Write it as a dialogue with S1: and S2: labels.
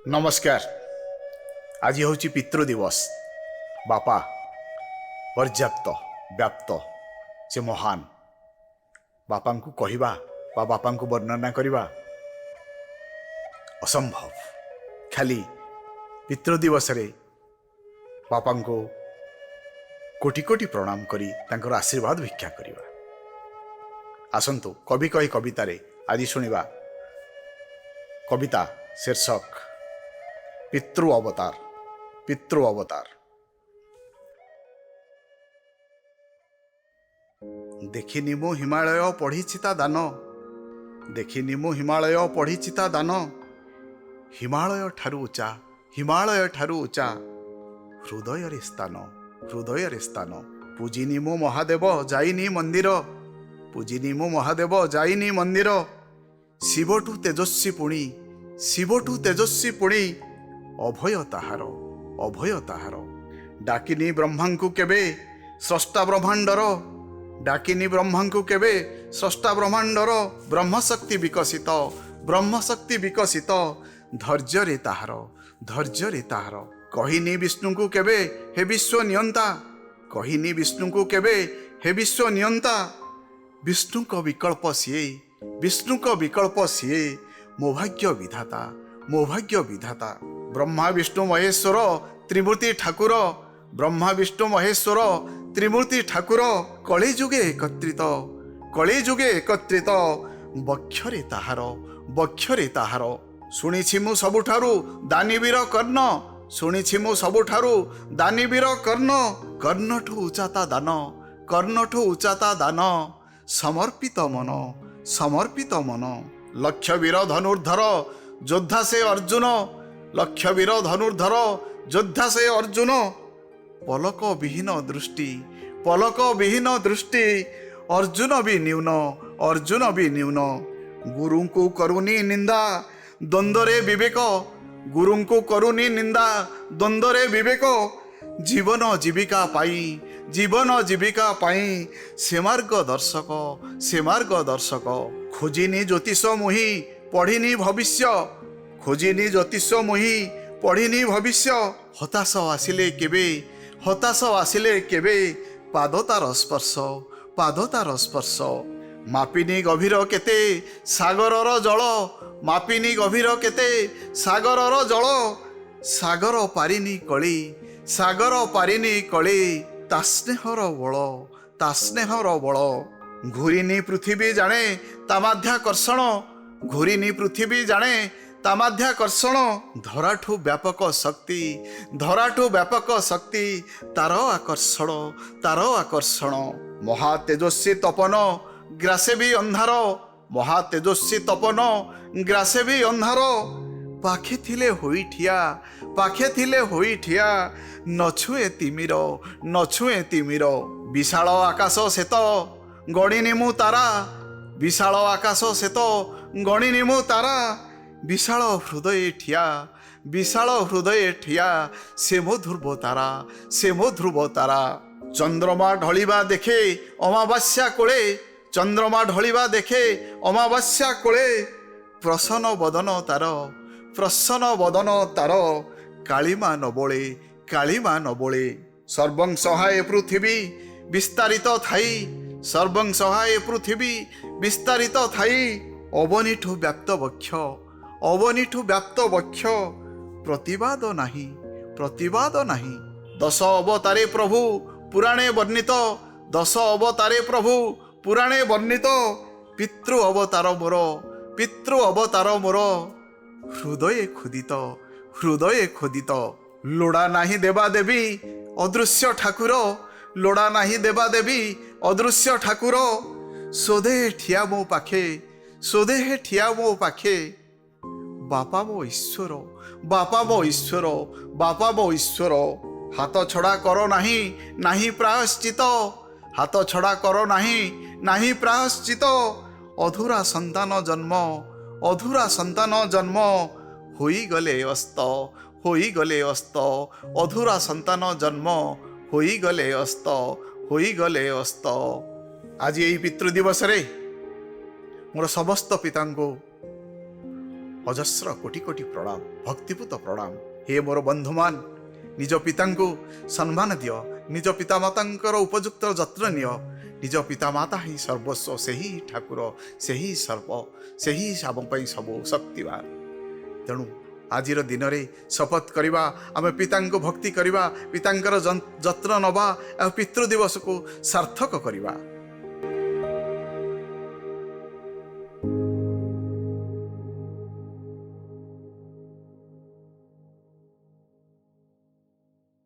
S1: नमस्कार। आज हूँ पितृ दिवस। बापा पर्याप्त व्याप्त से महान बापा को कहवा बा बापा को वर्णना करवा असंभव। खाली पितृ दिवस रे बापा को कोटि कोटि प्रणाम करी तांकर आशीर्वाद भिक्षा करवा। आसंतु कवि कही कवितारे आज शुणिबा कविता शीर्षक पितृ अवतार। पितृ अवतार। देखिनी मु हिमालय पढ़ी ता दान, देखिनी मु हिमालय पढ़ी ता दान, हिमालय ठारू उच्चा, हिमालय ठारू उच्चा, हृदय रे स्थान, हृदय रे स्थान। पूजिनी मु महादेव जाइनी मंदिर, पूजिनी मु महादेव जाइनी मंदिर, शिवठू तेजस्वी पुणी, शिवठू तेजस्वी पुणी, अभय ताहार, अभय ताहार। डाकिनी ब्रह्मा को केबे स्रष्टा ब्रह्मांडर, डाकिनी ब्रह्मा को केबे स्रष्टा ब्रह्मांडर, ब्रह्मशक्ति विकसित, ब्रह्मशक्ति विकसित, धैर्य रे ताहार, धैर्य रे ताहार। कहिनी विष्णु को केबे हे विश्व नियंता, कहिनी विष्णु को केबे हे विश्व नियंता, विष्णु को विकल्प सीए, विष्णु को विकल्प सीए, मो भाग्य विधाता, मो भाग्य विधाता। ब्रह्मा विष्णु महेश्वर त्रिमूर्ति ठाकुर, ब्रह्मा विष्णु महेश्वर त्रिमूर्ति ठाकुर, कଳି जुगे एकत्रित, कଳି जुगे एकत्रित, बक्षरे ताहार, बक्षरे ताहार। शुणिछि मु सबुठारु दानीवीर कर्ण, शुणिछि मु सबुठारु दानीवीर कर्ण, कर्णठू उच्चाता दान, कर्णठू उच्चाता दान, समर्पित मन, समर्पित मन। लक्षवीर धनुर्धर योद्धा से अर्जुन, लक्षवीर धनुर्धर योद्धा से अर्जुन, पलक विहीन दृष्टि, पलक विहीन दृष्टि, अर्जुन भी न्यून, अर्जुन भी न्यून। गुरु को करुनी निंदा द्वंद्वरे विवेक, गुरु को करुनी निंदा द्वंद्वरे विवेक, जीवन जीविका पाई, जीवन जीविका पाई, से मार्ग दर्शक, से मार्ग दर्शक। खोजिनी ज्योतिष मुहि पढ़िनी भविष्य, खोजिनी ज्योतिष मुहि पढ़िनी भविष्य, हताश आसिले केबे, हताश आसिले केबे, पाद तार स्पर्श, पाद तार स्पर्श। मापिनी गभीर केते सागरर जल, मापिनी गभीर केते सागरर जल, सागर पारिनी कଳି, सागर पारिनी कଳି, ता स्नेहर बल, ता स्नेहर बल। घूरिनी पृथ्वी जाने ता माध्याकर्षण, घूरिनी पृथ्वी जाने ता माध्याकर्षण, धराठू व्यापक शक्ति, धराठू व्यापक शक्ति, तार आकर्षण, तार आकर्षण। महातेजस्वी तपन ग्रासे भी अंधार, महातेजस्वी तपन ग्रासे भी अंधार, पाखे थिले होई ठिया, पाखे थिले होई ठिया, नछुए तिमिर, नछुए तिमिर। विशाल आकाश सेत गणिनी मु तारा, विशाल आकाश सेत गणिनी मु तारा, विशाल हृदय ठिया, विशाल हृदय ठिया, से मो ध्रुव तारा, से मो ध्रुव तारा। चंद्रमा ढलिबा देखे अमावास्या कोले, चंद्रमा ढलिबा देखे अमावास्या कोले, प्रसन्न बदन तार, प्रसन्न बदन तार, कालिमा नबोले, कालिमा नबोले। सर्वं सहाय पृथ्वी विस्तारित थाई, सर्वं सहाय पृथ्वी विस्तारित थाई, अवनिठु व्याप्त वक्ष, अवनिठु व्याप्त वक्ष, प्रतिवाद नाही, प्रतिवाद नाही। दश अवतारे प्रभु पुराणे वर्णित, दश अवतारे प्रभु पुराणे वर्णित, पितृ अवतार मोर, पितृ अवतार मोर, हृदय खोदित, हृदय खोदित। लोड़ा नाही देवा देवी अदृश्य ठाकुर, लोड़ा नाही देवा देवी अदृश्य ठाकुर, सोधे ठिया मो पाखे, सोधे ठिया मो पाखे, बापा मो ईश्वर, बापा मो ईश्वर, बापा मो ईश्वर। हाथ छड़ा करो नाही, नाही प्रायश्चित, हाथ छड़ा करो नाही, नाही प्रायश्चित। अधूरा संतान जन्म, अधूरा संतान जन्म, होई गले अस्त, होई गले अस्त, अधूरा संतान जन्म, होई गले अस्त, होई गले अस्त। आज यही पितृ दिवस रे मोर समस्त पिता को ଅଜସ୍ର କୋଟି କୋଟି ପ୍ରଣାମ, ଭକ୍ତିପୂତ ପ୍ରଣାମ। ହେ ମୋର ବନ୍ଧୁମାନ, ନିଜ ପିତାଙ୍କୁ ସମ୍ମାନ ଦିଅ, ନିଜ ପିତାମାତାଙ୍କର ଉପଯୁକ୍ତ ଯତ୍ନ ନିଅ। ନିଜ ପିତାମାତା ହିଁ ସର୍ବସ୍ୱ, ସେହି ଠାକୁର, ସେହି ସର୍ବ, ସେହି ଆମ ପାଇଁ ସବୁ ଶକ୍ତିବାନ। ତେଣୁ ଆଜିର ଦିନରେ ଶପଥ କରିବା, ଆମେ ପିତାଙ୍କୁ ଭକ୍ତି କରିବା, ପିତାଙ୍କର ଯତ୍ନ ନେବା ଆଉ ପିତୃ ଦିବସକୁ ସାର୍ଥକ କରିବା।